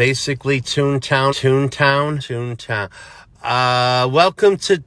basically Toontown. Welcome to...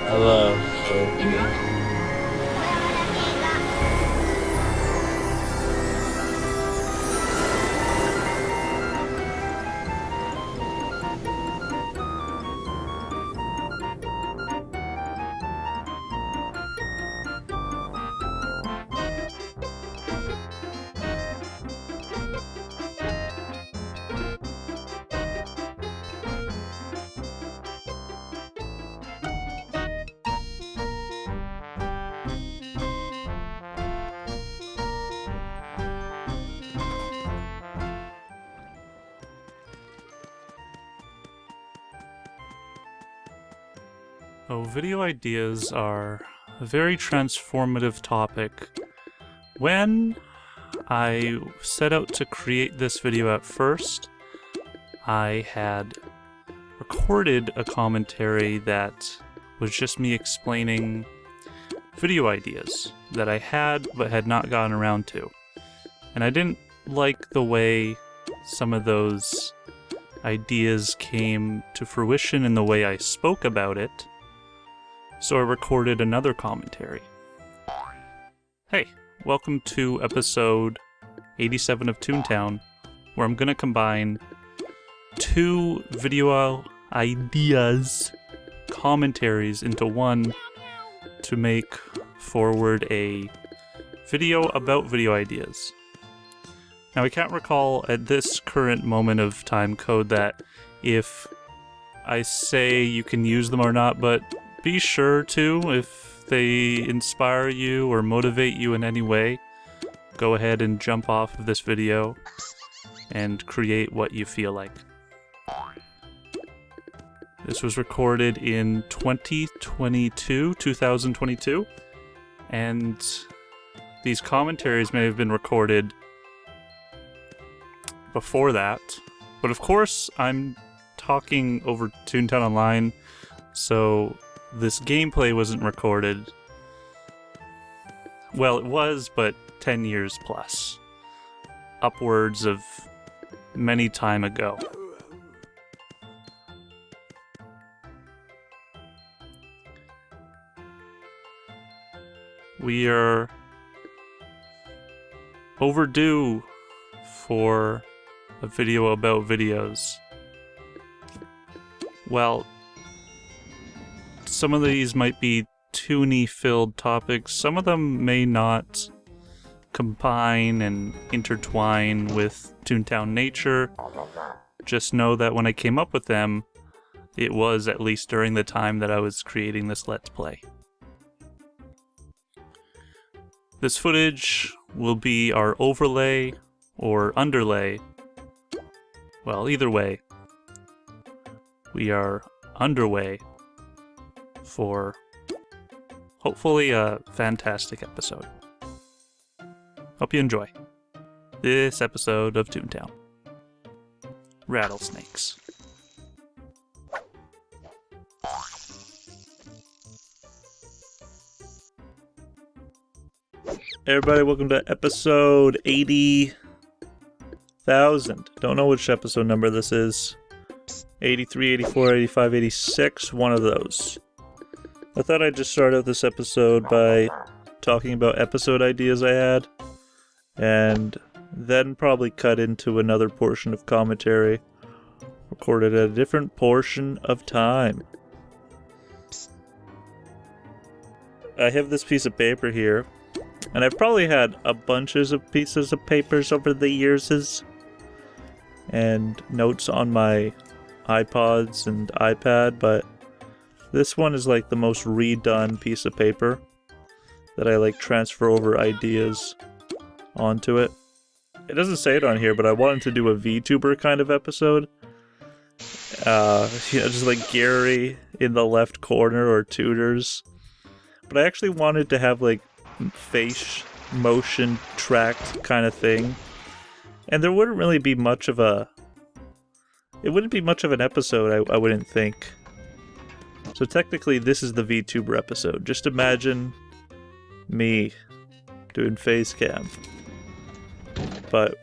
Hello. Oh, video ideas are a very transformative topic. When I set out to create this video at first, I had recorded a commentary that was just me explaining video ideas that I had but had not gotten around to. And I didn't like the way some of those ideas came to fruition in the way I spoke about it. So I recorded another commentary. Hey, welcome to episode 87 of ToonTown, where I'm going to combine two video ideas commentaries into one to make forward a video about video ideas. Now, I can't recall at this current moment of time code that if I say you can use them or not, but be sure to, if they inspire you or motivate you in any way, go ahead and jump off of this video and create what you feel like. This was recorded in 2022, and these commentaries may have been recorded before that, but of course I'm talking over ToonTown Online, so this gameplay wasn't recorded. Well, it was, but 10 years plus. Upwards of many time ago. We are overdue for a video about videos. Well, some of these might be toony-filled topics. Some of them may not combine and intertwine with Toontown nature. Just know that when I came up with them, it was at least during the time that I was creating this Let's Play. This footage will be our overlay or underlay. Well, either way, we are underway for hopefully a fantastic episode. Hope you enjoy this episode of Toontown. Rattlesnakes. Hey everybody, welcome to episode 80,000. Don't know which episode number this is. 83, 84, 85, 86, one of those. I thought I'd just start out this episode by talking about episode ideas I had, and then probably cut into another portion of commentary, recorded at a different portion of time. I have this piece of paper here, and I've probably had a bunches of pieces of papers over the years. and notes on my iPods and iPad, but this one is like the most redone piece of paper that I like transfer over ideas onto it. It doesn't say it on here, but I wanted to do a VTuber kind of episode. Just like Gary in the left corner or tutors. But I actually wanted to have like face motion tracked kind of thing. And there wouldn't really be much of a... It wouldn't be much of an episode, I wouldn't think. So technically this is the VTuber episode. Just imagine me doing face cam. But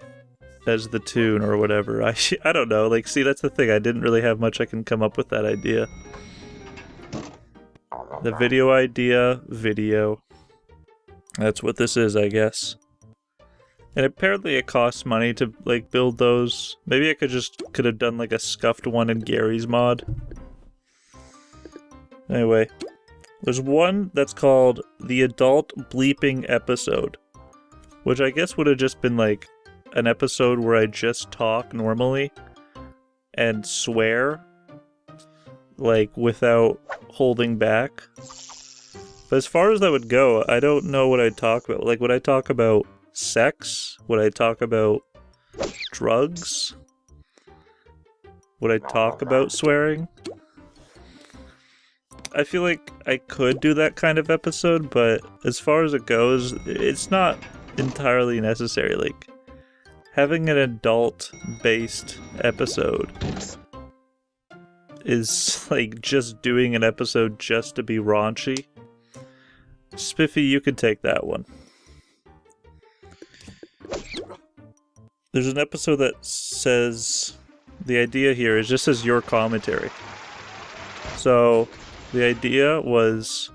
as the Toon or whatever. I don't know. Like, see, that's the thing. I didn't really have much I can come up with that idea. The video idea, video. That's what this is, I guess. And apparently it costs money to, like, build those. Maybe I could have done, like, a scuffed one in Gary's mod. Anyway. There's one that's called the Adult Bleeping Episode. Which I guess would have just been, like, an episode where I just talk normally. And swear. Like, without holding back. But as far as that would go, I don't know what I'd talk about. Like, would I talk about sex? Would I talk about drugs? Would I talk about swearing? I feel like I could do that kind of episode, but as far as it goes, it's not entirely necessary. Like, having an adult-based episode is like just doing an episode just to be raunchy. Spiffy, you could take that one. There's an episode that says, the idea here is just as your commentary. So, the idea was,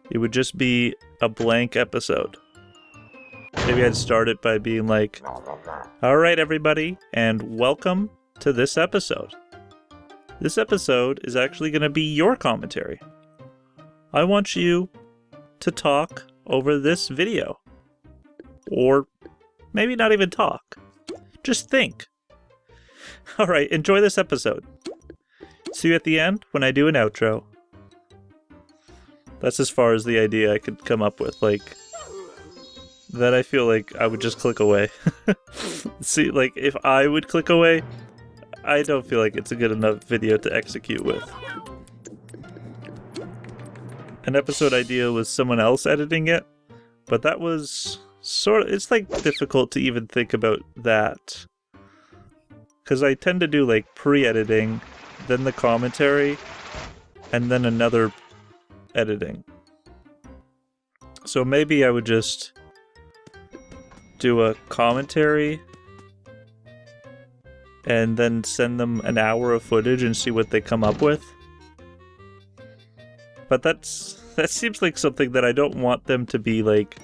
it would just be a blank episode. Maybe I'd start it by being like, alright everybody, and welcome to this episode. This episode is actually going to be your commentary. I want you to talk over this video. Or maybe not even talk. Just think. Alright, enjoy this episode. See you at the end when I do an outro. That's as far as the idea I could come up with. Like, that I feel like I would just click away. See, like, if I would click away, I don't feel like it's a good enough video to execute with. An episode idea was someone else editing it, but that was sort of, it's like difficult to even think about that. Because I tend to do like pre-editing, then the commentary, and then another editing. So maybe I would just do a commentary and then send them an hour of footage and see what they come up with. But that seems like something that I don't want them to be like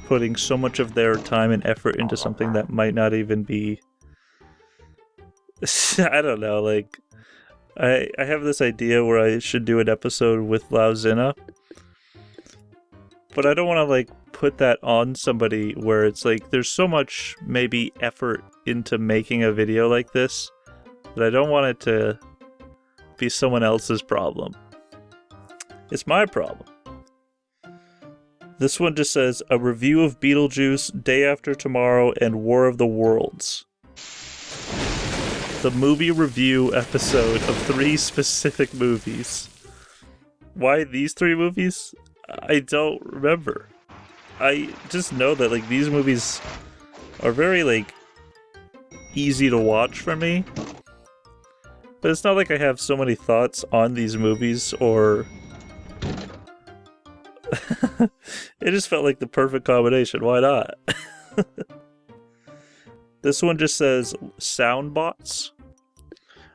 putting so much of their time and effort into something that might not even be I don't know, like I have this idea where I should do an episode with Lauzina, but I don't want to like put that on somebody where it's like there's so much maybe effort into making a video like this that I don't want it to be someone else's problem. It's my problem. This one just says, a review of Beetlejuice, Day After Tomorrow, and War of the Worlds. The movie review episode of 3 specific movies. Why these 3 movies? I don't remember. I just know that like these movies are very like easy to watch for me. But it's not like I have so many thoughts on these movies or it just felt like the perfect combination. Why not? This one just says sound bots.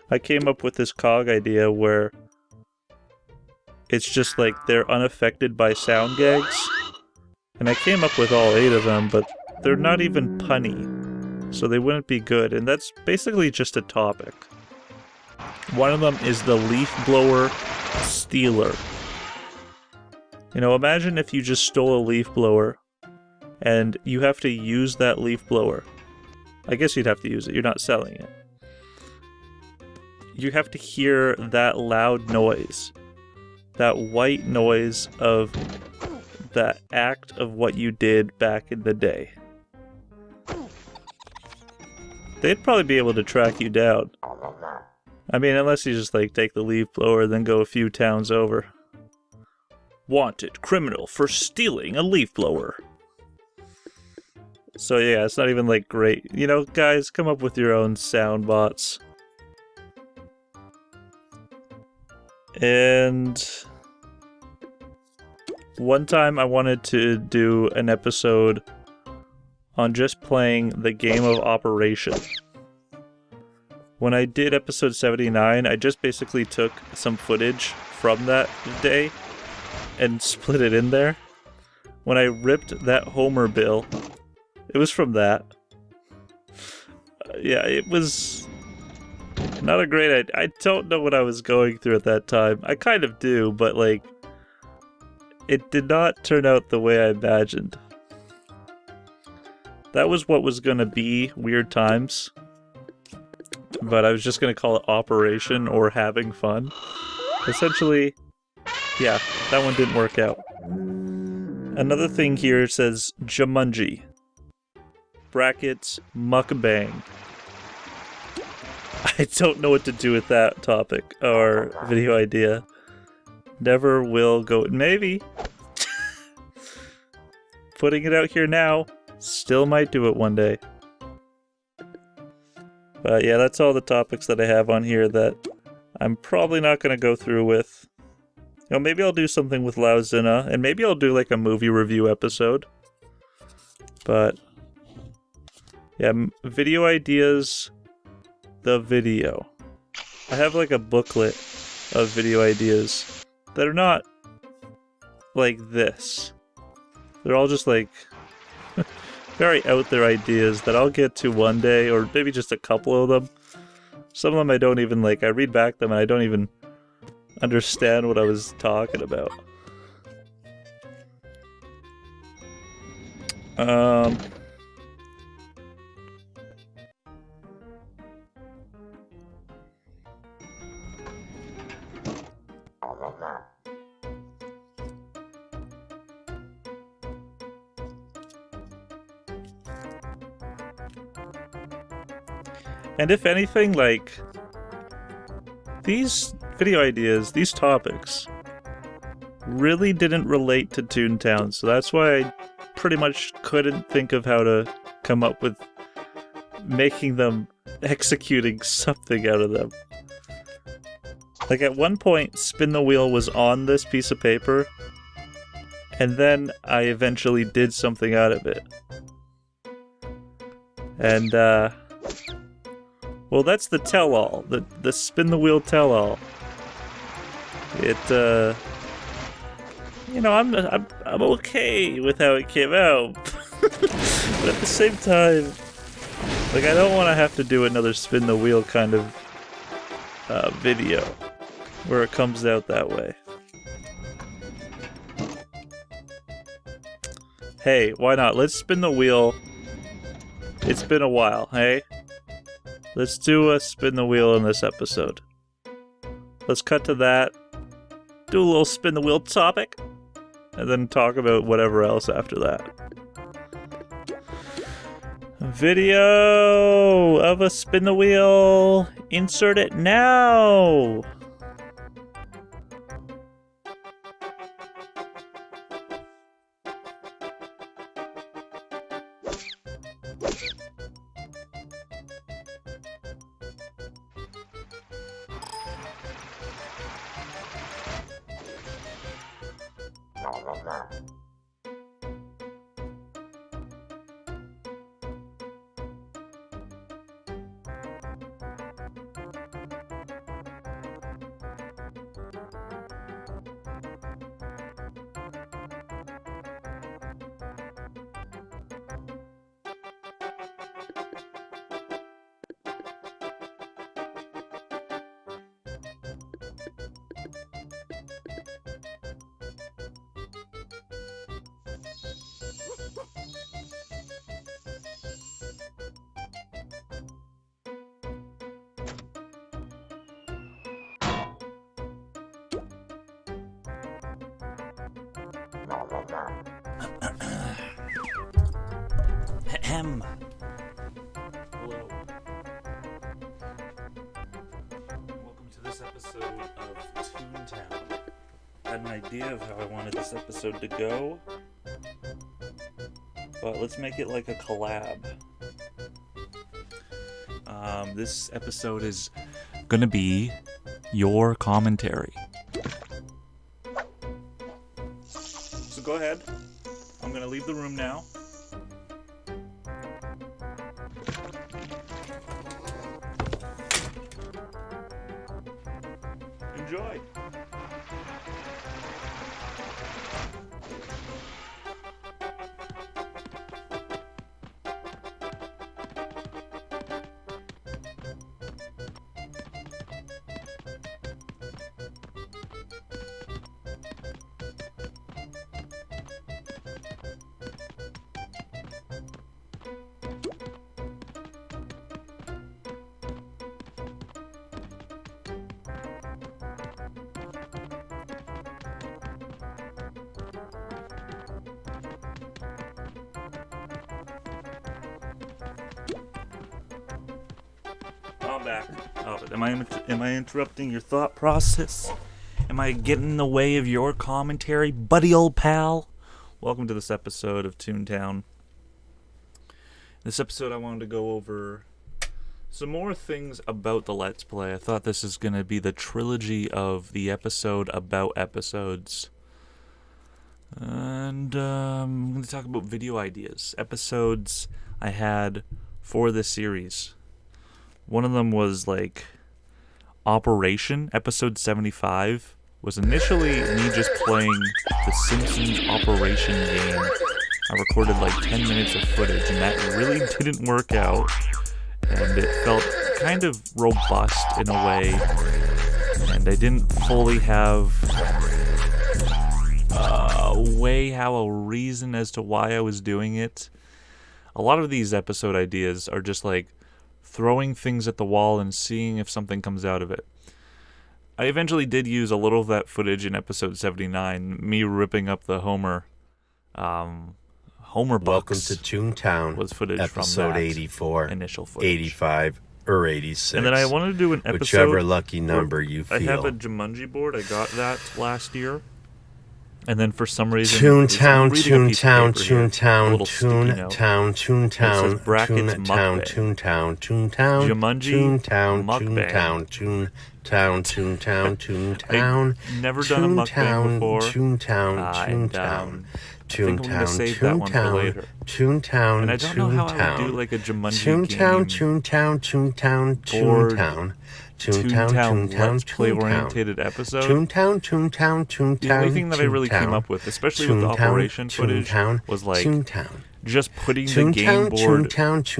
I came up with this cog idea where it's just like they're unaffected by sound gags. And I came up with all 8 of them, but they're not even punny. So they wouldn't be good. And that's basically just a topic. One of them is the leaf blower stealer. You know, imagine if you just stole a leaf blower and you have to use that leaf blower. I guess you'd have to use it. You're not selling it. you have to hear that loud noise. That white noise of the act of what you did back in the day. They'd probably be able to track you down. I mean, unless you just, like, take the leaf blower and then go a few towns over. Wanted criminal for stealing a leaf blower. So yeah, it's not even, like, great. You know, guys, come up with your own sound bots. And one time I wanted to do an episode on just playing the game of Operation. When I did episode 79, I just basically took some footage from that day and split it in there. When I ripped that Homer bill, it was from that. Yeah, it was not a great idea. I don't know what I was going through at that time. I kind of do, but like, it did not turn out the way I imagined. That was what was going to be Weird Times. But I was just going to call it Operation or Having Fun. Essentially, yeah, that one didn't work out. Another thing here says Jumanji. Brackets, mukbang. I don't know what to do with that topic or video idea. Never will go. Maybe. Putting it out here now. Still might do it one day. But yeah, that's all the topics that I have on here that I'm probably not going to go through with. You know, maybe I'll do something with Lauzina, and maybe I'll do like a movie review episode. But yeah, video ideas, the video. I have like a booklet of video ideas that are not like this. They're all just like very out there ideas that I'll get to one day, or maybe just a couple of them. Some of them I don't even like. I read back them and I don't even understand what I was talking about. And if anything, like, these video ideas, these topics, really didn't relate to Toontown, so that's why I pretty much couldn't think of how to come up with making them, executing something out of them. Like, at one point, Spin the Wheel was on this piece of paper, and then I eventually did something out of it. And, well, that's the tell-all, the Spin the Wheel tell-all. It, you know, I'm okay with how it came out, but at the same time, like, I don't want to have to do another Spin the Wheel kind of video where it comes out that way. Hey, why not? Let's spin the wheel. It's been a while, hey? Let's do a spin the wheel in this episode. Let's cut to that, do a little spin the wheel topic, and then talk about whatever else after that. Video of a spin the wheel. Insert it now. Ahem. Hello. Welcome to this episode of ToonTown. I had an idea of how I wanted this episode to go, but let's make it like a collab. This episode is gonna be your commentary. So go ahead. I'm gonna leave the room now. Enjoy. I'm back. Oh, am I interrupting your thought process? Am I getting in the way of your commentary, buddy old pal? Welcome to this episode of ToonTown. This episode I wanted to go over some more things about the Let's Play. I thought this is going to be the trilogy of the episode about episodes. And I'm going to talk about video ideas. Episodes I had for this series. One of them was like Operation, episode 75, was initially me just playing the Simpsons Operation game. I recorded like 10 minutes of footage, and that really didn't work out, and it felt kind of robust in a way, and I didn't fully have a reason as to why I was doing it. A lot of these episode ideas are just like throwing things at the wall and seeing if something comes out of it. I eventually did use a little of that footage in episode 79, me ripping up the Homer books. Welcome to ToonTown, was footage episode from that 84, initial footage. 85, or 86. And then I wanted to do an episode, whichever lucky number you feel. I have a Jumanji board. I got that last year. And then for some reason, ToonTown, ToonTown, ToonTown, ToonTown, ToonTown, ToonTown, ToonTown, Jumanji, ToonTown, ToonTown, ToonTown. I've never done a mukbang before. ToonTown, I think I'm gonna save that one for later. ToonTown, and I don't know how I would do like a Jumanji ToonTown, Let's Play oriented episode. ToonTown. The only thing that I really came up with, especially with the Operation footage, was like just putting the game board footage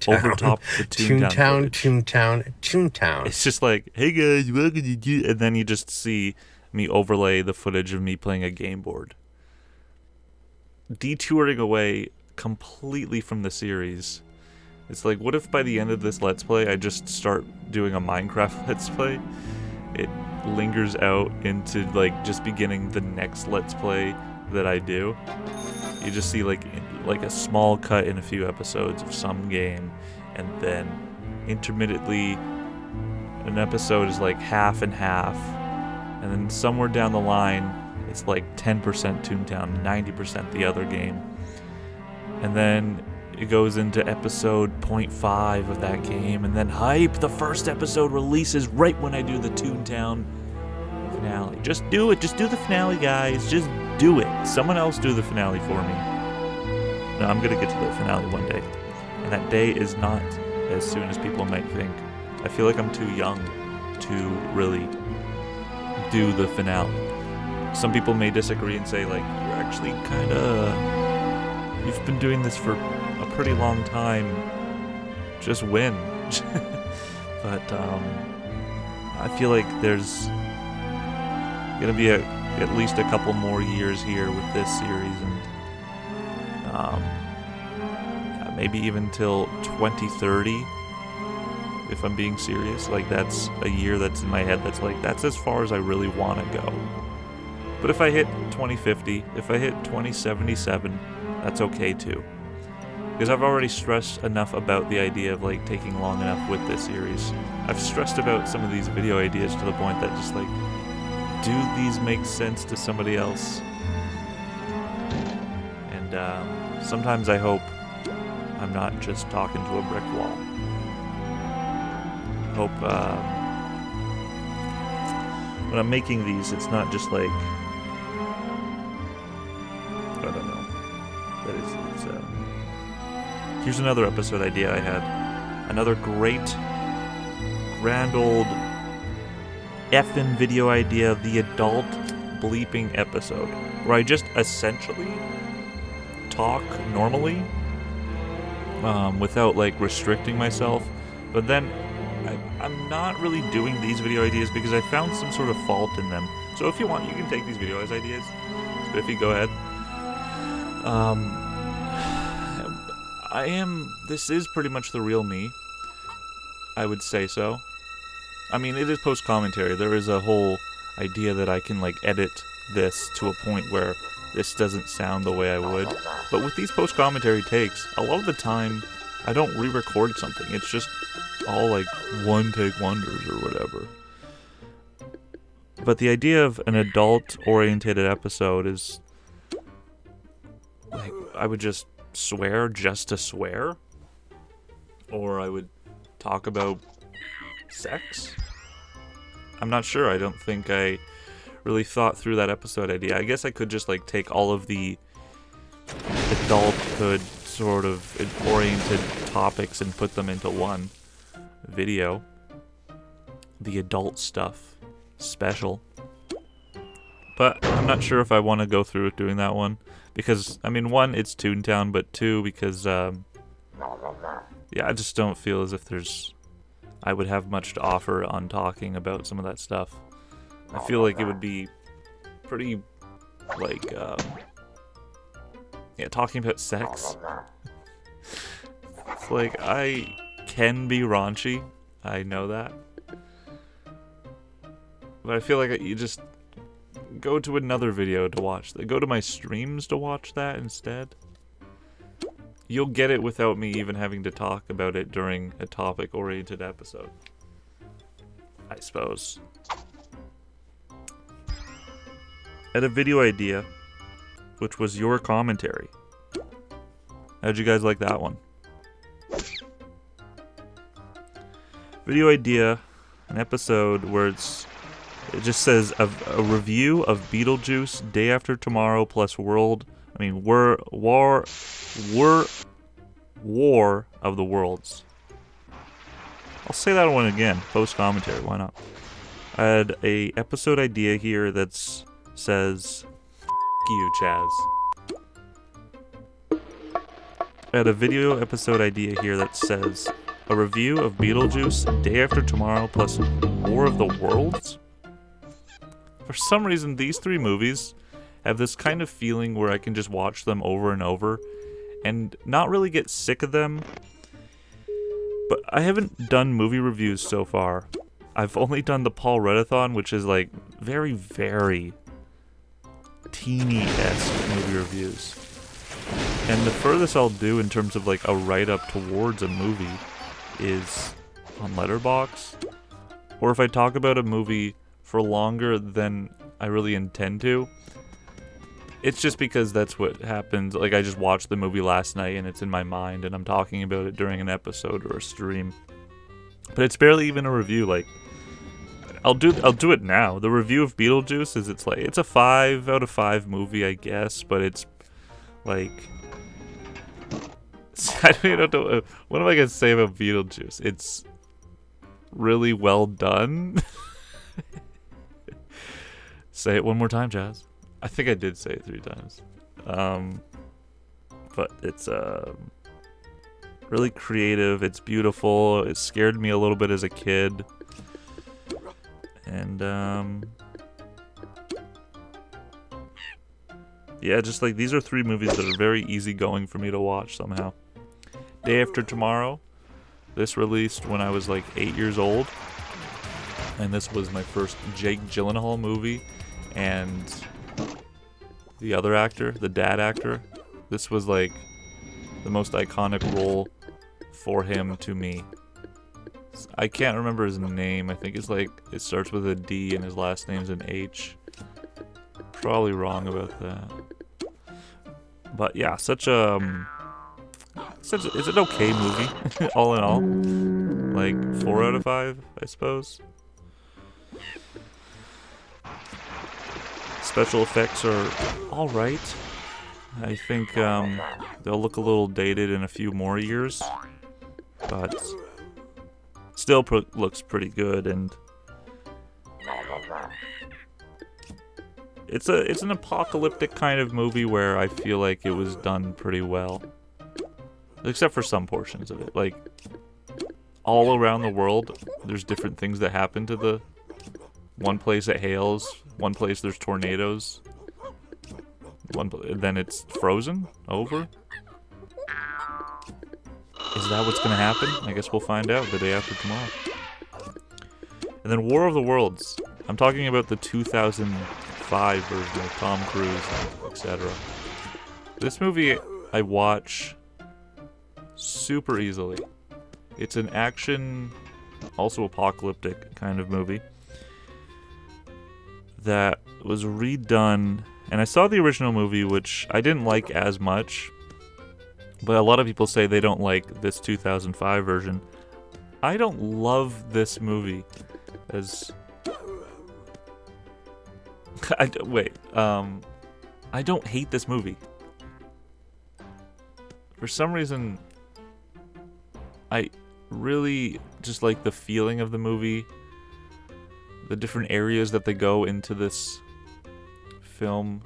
over top the ToonTown. It's just like, hey guys, welcome to you, and then you just see me overlay the footage of me playing a game board, detouring away completely from the series. It's like, what if by the end of this Let's Play, I just start doing a Minecraft Let's Play? It lingers out into, like, just beginning the next Let's Play that I do. You just see, like a small cut in a few episodes of some game, and then intermittently, an episode is, like, half and half, and then somewhere down the line, it's, like, 10% ToonTown, 90% the other game. And then it goes into episode 0.5 of that game, and then hype, the first episode releases right when I do the ToonTown finale. Just do it. Just do the finale, guys. Just do it. Someone else do the finale for me. No, I'm going to get to the finale one day. And that day is not as soon as people might think. I feel like I'm too young to really do the finale. Some people may disagree and say, like, you're actually kind of... You've been doing this for a pretty long time. Just win. But I feel like there's gonna be at least a couple more years here with this series, and maybe even till 2030, if I'm being serious. Like, that's a year that's in my head that's like, that's as far as I really want to go. But if I hit 2050, if I hit 2077, that's okay too. Because I've already stressed enough about the idea of like taking long enough with this series. I've stressed about some of these video ideas to the point that just like, do these make sense to somebody else? And sometimes I hope I'm not just talking to a brick wall. I hope when I'm making these, it's not just like, I don't know. That is, here's another episode idea I had. Another great, grand old effing video idea, the adult bleeping episode, where I just essentially talk normally, without like restricting myself, but then I'm not really doing these video ideas because I found some sort of fault in them. So if you want, you can take these video as ideas. Spiffy, go ahead. This is pretty much the real me. I would say so. I mean, it is post-commentary. There is a whole idea that I can, like, edit this to a point where this doesn't sound the way I would. But with these post-commentary takes, a lot of the time, I don't re-record something. It's just all, like, one-take wonders or whatever. But the idea of an adult-oriented episode is, like, I would just swear just to swear. Or I would talk about sex. I'm not sure. I don't think I really thought through that episode idea. I guess I could just like take all of the adulthood sort of oriented topics and put them into one video. The adult stuff special. But I'm not sure if I want to go through with doing that one. Because, I mean, one, it's Toontown, but two, because, yeah, I just don't feel as if I would have much to offer on talking about some of that stuff. I feel like it would be pretty, like, yeah, talking about sex. It's like, I can be raunchy. I know that. But I feel like you just go to another video to watch that. Go to my streams to watch that instead. You'll get it without me even having to talk about it during a topic-oriented episode, I suppose. I had a video idea, which was your commentary. How'd you guys like that one? Video idea, an episode where it just says a review of Beetlejuice Day After Tomorrow plus War of the Worlds. I'll say that one again, post commentary, why not? I had a episode idea here that says, F you, Chaz. I had a video episode idea here that says, a review of Beetlejuice Day After Tomorrow plus War of the Worlds? For some reason, these three movies have this kind of feeling where I can just watch them over and over and not really get sick of them. But I haven't done movie reviews so far. I've only done the Paul Readathon, which is like very, very teeny-esque movie reviews. And the furthest I'll do in terms of like a write-up towards a movie is on Letterboxd. Or if I talk about a movie for longer than I really intend to, it's just because that's what happens. Like, I just watched the movie last night and it's in my mind and I'm talking about it during an episode or a stream. But it's barely even a review. Like, I'll do it now. The review of Beetlejuice is it's a 5 out of 5 movie, I guess, but it's like, I don't know, what am I gonna say about Beetlejuice? It's really well done. Say it one more time, Jazz. I think I did say it 3 times. But it's really creative. It's beautiful. It scared me a little bit as a kid. And yeah, just like these are 3 movies that are very easygoing for me to watch somehow. Day After Tomorrow. This released when I was like 8 years old. And this was my first Jake Gyllenhaal movie. And the other actor, the dad actor, this was like the most iconic role for him to me. I can't remember his name. I think it's like, it starts with a D and his last name's an H. Probably wrong about that. But yeah, it's an okay movie, all in all. Like 4 out of 5, I suppose. Special effects are alright. I think they'll look a little dated in a few more years, but still looks pretty good, and it's an apocalyptic kind of movie where I feel like it was done pretty well, except for some portions of it. Like, all around the world, there's different things that happen to the one place it hails, one place there's tornadoes, then it's frozen over. Is that what's gonna happen? I guess we'll find out the day after tomorrow. And then War of the Worlds. I'm talking about the 2005 version of Tom Cruise, etc. This movie I watch super easily. It's an action, also apocalyptic kind of movie that was redone. And I saw the original movie, which I didn't like as much, but a lot of people say they don't like this 2005 version. I don't love this movie as... I don't hate this movie. For some reason, I really just like the feeling of the movie, the different areas that they go into this film.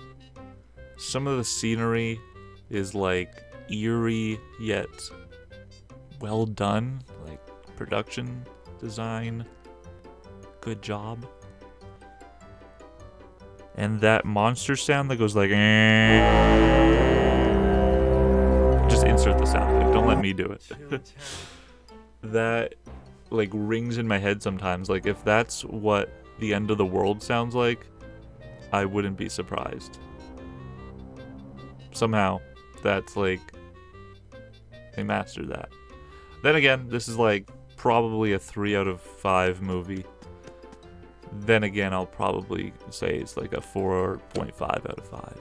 Some of the scenery is like eerie yet well done, like production design, good job. And that monster sound that goes like just insert the sound effect, don't let me do it. That like rings in my head sometimes. Like, if that's what the end of the world sounds like, I wouldn't be surprised. Somehow, that's like, they mastered that. Then again, this is like probably a 3 out of 5 movie. Then again, I'll probably say it's like a 4.5 out of 5.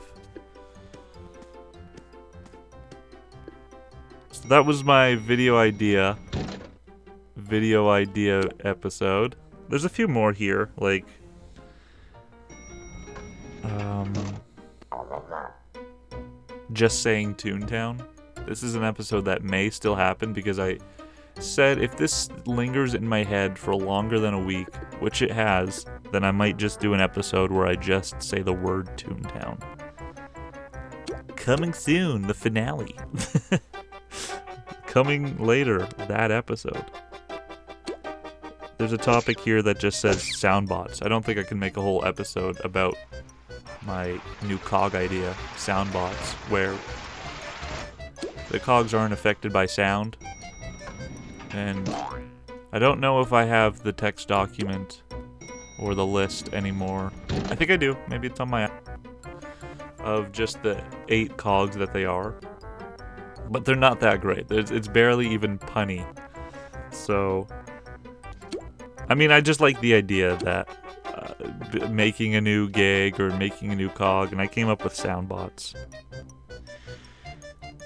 So that was my video idea episode. There's a few more here, like just saying ToonTown. This is an episode that may still happen because I said if this lingers in my head for longer than a week, which it has, then I might just do an episode where I just say the word ToonTown. Coming soon, the finale. Coming later, that episode. There's a topic here that just says soundbots. I don't think I can make a whole episode about my new cog idea, soundbots, where the cogs aren't affected by sound. And I don't know if I have the text document or the list anymore. I think I do. Maybe it's on my app. Of just the 8 cogs that they are. But they're not that great. It's barely even punny. So, I mean, I just like the idea that making a new gig or making a new cog, and I came up with soundbots.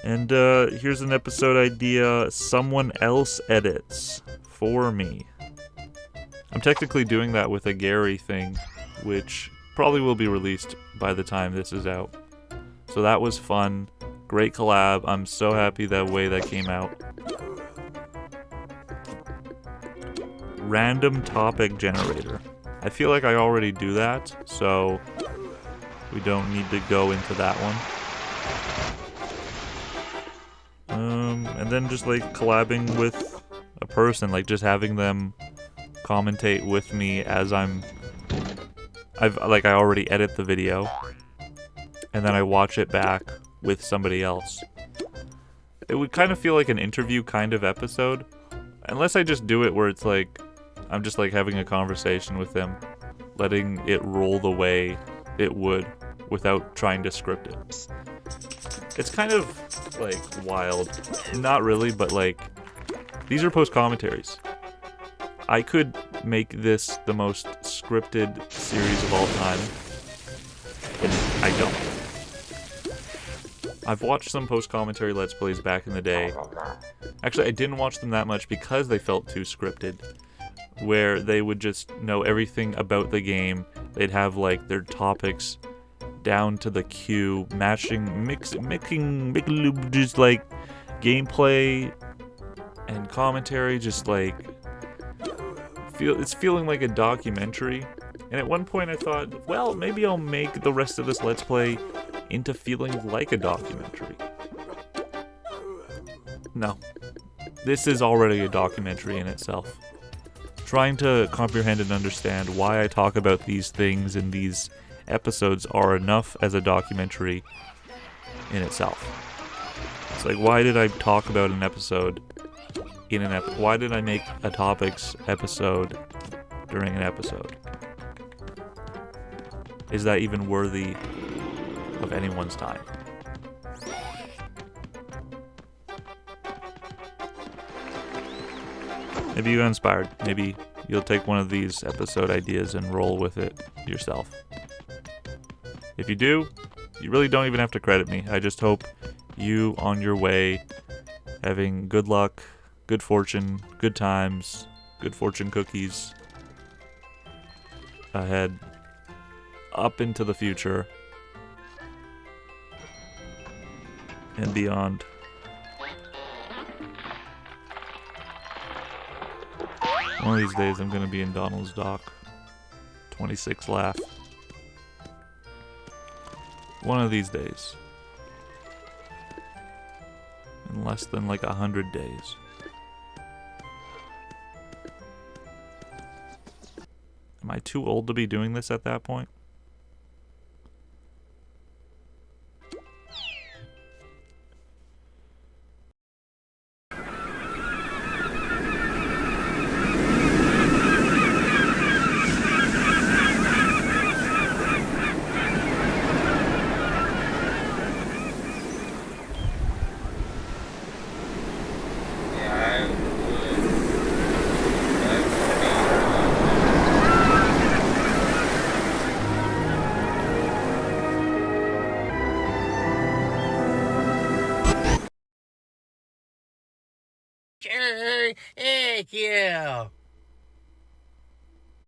And here's an episode idea someone else edits for me. I'm technically doing that with a Gary thing, which probably will be released by the time this is out. So that was fun. Great collab. I'm so happy the way that came out. Random topic generator. I feel like I already do that, so we don't need to go into that one. And then just like collabing with a person, like just having them commentate with me as I already edit the video, and then I watch it back with somebody else. It would kind of feel like an interview kind of episode, unless I just do it where it's like I'm just like having a conversation with them, letting it roll the way it would without trying to script it. It's kind of, like, wild. Not really, but, like, these are post-commentaries. I could make this the most scripted series of all time, and I don't. I've watched some post-commentary Let's Plays back in the day. Actually, I didn't watch them that much because they felt too scripted, where they would just know everything about the game. They'd have, like, their topics down to the cue, making just, like, gameplay and commentary, just, like, it's feeling like a documentary. And at one point I thought, well, maybe I'll make the rest of this Let's Play into feeling like a documentary. No. This is already a documentary in itself. Trying to comprehend and understand why I talk about these things in these episodes are enough as a documentary in itself. It's like, why did I talk about an episode in an episode? Why did I make a topics episode during an episode? Is that even worthy of anyone's time? Maybe you got inspired. Maybe you'll take one of these episode ideas and roll with it yourself. If you do, you really don't even have to credit me. I just hope you on your way, having good luck, good fortune, good times, good fortune cookies ahead, up into the future and beyond. One of these days I'm gonna be in Donald's dock. 26 laugh. One of these days. In less than like 100 days. Am I too old to be doing this at that point? Heck yeah.